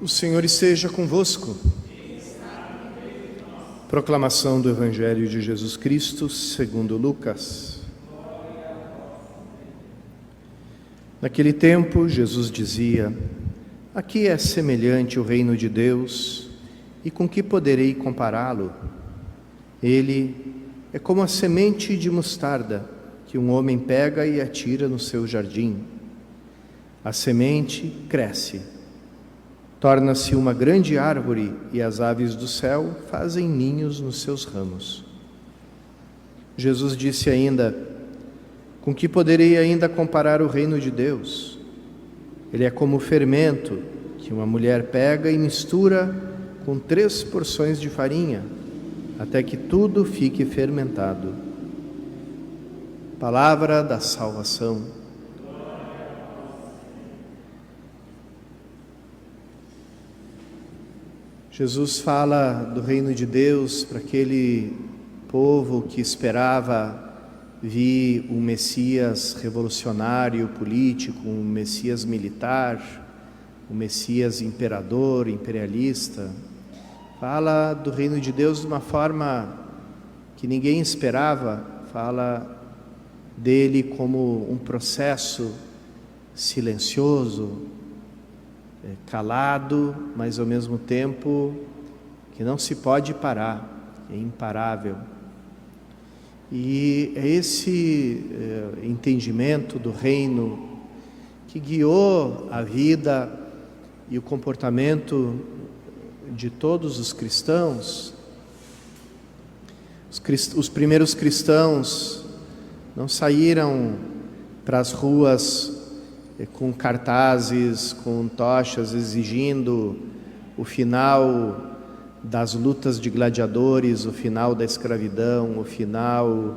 O Senhor esteja convosco. Proclamação do Evangelho de Jesus Cristo segundo Lucas. Naquele tempo, Jesus dizia: a que é semelhante o reino de Deus e com que poderei compará-lo? Ele é como a semente de mostarda que um homem pega e atira no seu jardim. A semente cresce, torna-se uma grande árvore e as aves do céu fazem ninhos nos seus ramos. Jesus disse ainda: com que poderei ainda comparar o reino de Deus? Ele é como o fermento que uma mulher pega e mistura com 3 porções de farinha, até que tudo fique fermentado. Palavra da salvação. Jesus fala do reino de Deus para aquele povo que esperava vir um Messias revolucionário, político, um Messias militar, um Messias imperador, imperialista. Fala do reino de Deus de uma forma que ninguém esperava. Fala dele como um processo silencioso, calado, mas ao mesmo tempo que não se pode parar, é imparável. E é esse entendimento do reino que guiou a vida e o comportamento de todos os cristãos. Os primeiros cristãos não saíram para as ruas com cartazes, com tochas, exigindo o final das lutas de gladiadores, o final da escravidão, o final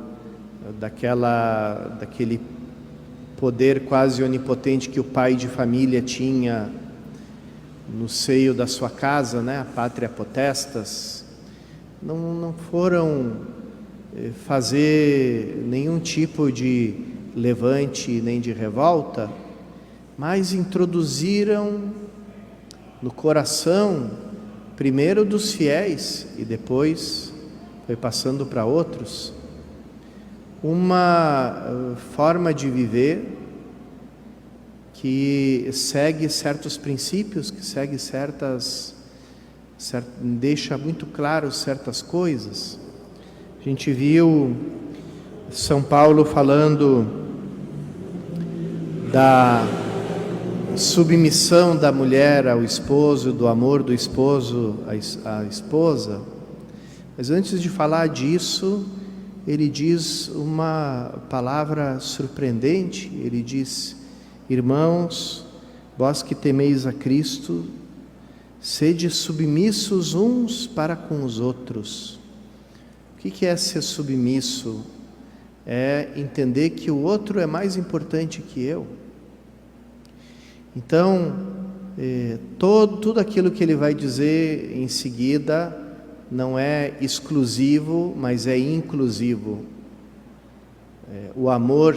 daquele poder quase onipotente que o pai de família tinha no seio da sua casa, né? A pátria potestas. Não foram fazer nenhum tipo de levante nem de revolta, mas introduziram no coração, primeiro dos fiéis e depois foi passando para outros, uma forma de viver que segue certos princípios, que segue deixa muito claro certas coisas. A gente viu São Paulo falando da submissão da mulher ao esposo, do amor do esposo à esposa. Mas antes de falar disso, ele diz uma palavra surpreendente. Ele diz: irmãos, vós que temeis a Cristo, sede submissos uns para com os outros. O que é ser submisso? É entender que o outro é mais importante que eu. Então, tudo aquilo que ele vai dizer em seguida não é exclusivo, mas é inclusivo. O amor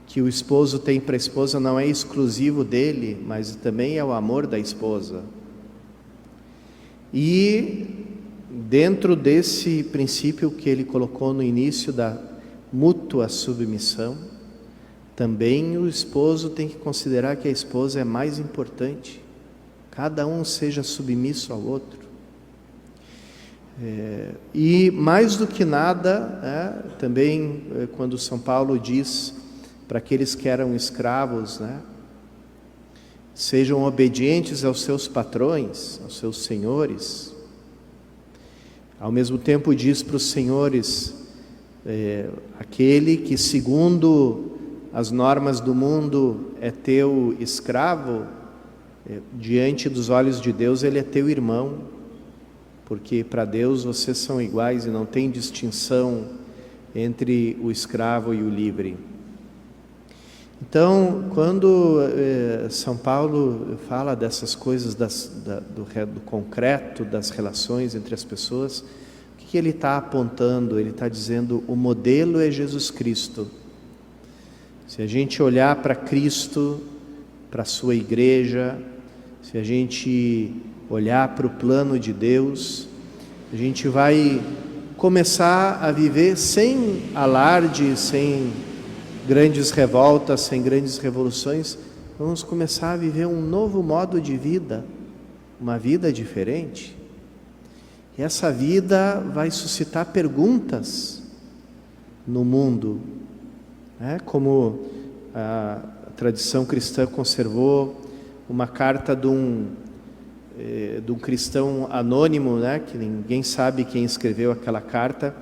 que o esposo tem para a esposa não é exclusivo dele, mas também é o amor da esposa. E dentro desse princípio que ele colocou no início da mútua submissão, também o esposo tem que considerar que a esposa é mais importante. Cada um seja submisso ao outro. E mais do que nada, também quando São Paulo diz para aqueles que eram escravos, sejam obedientes aos seus patrões, aos seus senhores. Ao mesmo tempo diz para os senhores, aquele que segundo as normas do mundo é teu escravo, diante dos olhos de Deus ele é teu irmão, porque para Deus vocês são iguais e não tem distinção entre o escravo e o livre. Então, quando São Paulo fala dessas coisas do concreto, das relações entre as pessoas, o que ele está apontando? Ele está dizendo: o modelo é Jesus Cristo. Se a gente olhar para Cristo, para a sua igreja, se a gente olhar para o plano de Deus, a gente vai começar a viver sem alarde, sem grandes revoltas, sem grandes revoluções. Vamos começar a viver um novo modo de vida, uma vida diferente. E essa vida vai suscitar perguntas no mundo, como a tradição cristã conservou uma carta de um cristão anônimo, que ninguém sabe quem escreveu aquela carta,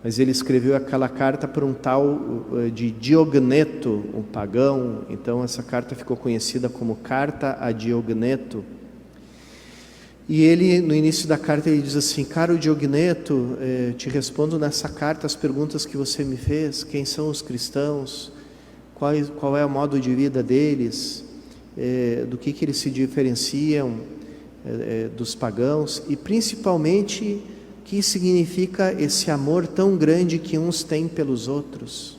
mas ele escreveu aquela carta para um tal de Diogneto, um pagão. Então essa carta ficou conhecida como Carta a Diogneto. E ele, no início da carta, ele diz assim: caro Diogneto, te respondo nessa carta as perguntas que você me fez. Quem são os cristãos? Qual é o modo de vida deles? Do que eles se diferenciam dos pagãos? E principalmente, o que significa esse amor tão grande que uns têm pelos outros?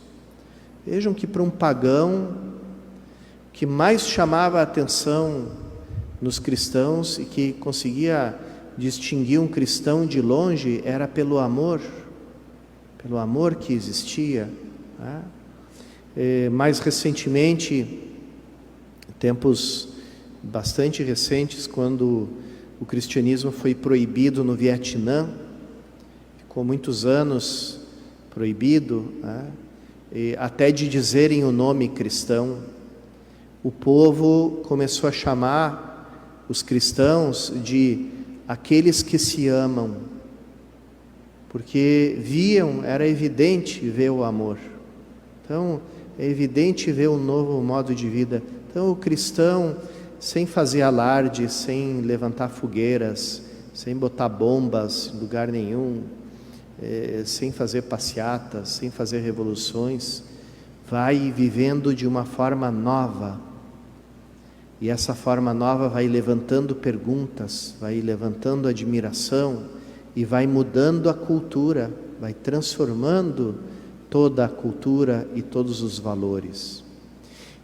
Vejam que para um pagão, o que mais chamava a atenção nos cristãos e que conseguia distinguir um cristão de longe era pelo amor que existia. Mais recentemente, tempos bastante recentes, quando o cristianismo foi proibido no Vietnã, ficou muitos anos proibido, até de dizerem o nome cristão. O povo começou a chamar os cristãos de aqueles que se amam, porque era evidente ver o amor. Então, é evidente ver um novo modo de vida. Então, o cristão, sem fazer alarde, sem levantar fogueiras, sem botar bombas em lugar nenhum, sem fazer passeatas, sem fazer revoluções, vai vivendo de uma forma nova. E essa forma nova vai levantando perguntas, vai levantando admiração e vai mudando a cultura, vai transformando toda a cultura e todos os valores.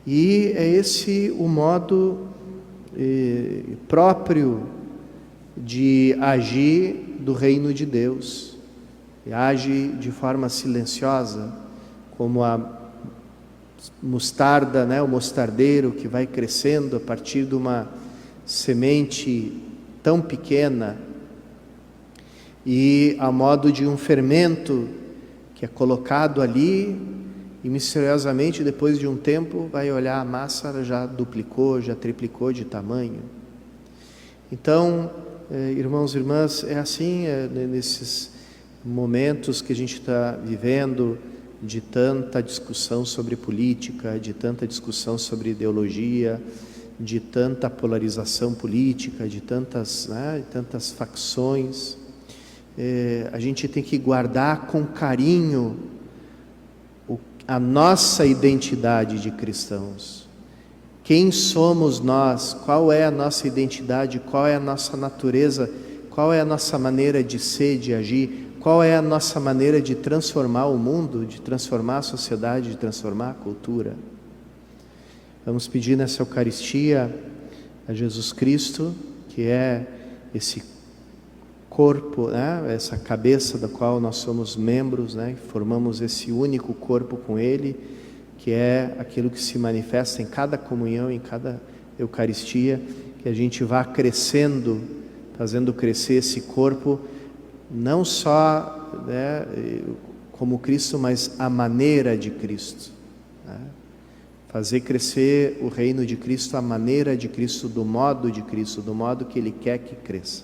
E é esse o modo próprio de agir do reino de Deus. E age de forma silenciosa, como a mostarda, o mostardeiro que vai crescendo a partir de uma semente tão pequena, e a modo de um fermento que é colocado ali e misteriosamente depois de um tempo vai olhar a massa, ela já duplicou, já triplicou de tamanho. Então, irmãos e irmãs, é assim nesses momentos que a gente está vivendo, de tanta discussão sobre política, de tanta discussão sobre ideologia, de tanta polarização política, de tantas facções. A gente tem que guardar com carinho a nossa identidade de cristãos. Quem somos nós? Qual é a nossa identidade? Qual é a nossa natureza? Qual é a nossa maneira de ser, de agir? Qual é a nossa maneira de transformar o mundo, de transformar a sociedade, de transformar a cultura? Vamos pedir nessa Eucaristia a Jesus Cristo, que é esse corpo, essa cabeça da qual nós somos membros, formamos esse único corpo com Ele, que é aquilo que se manifesta em cada comunhão, em cada Eucaristia, que a gente vá crescendo, fazendo crescer esse corpo, não só como Cristo, mas a maneira de Cristo. Fazer crescer o reino de Cristo, a maneira de Cristo, do modo que Ele quer que cresça.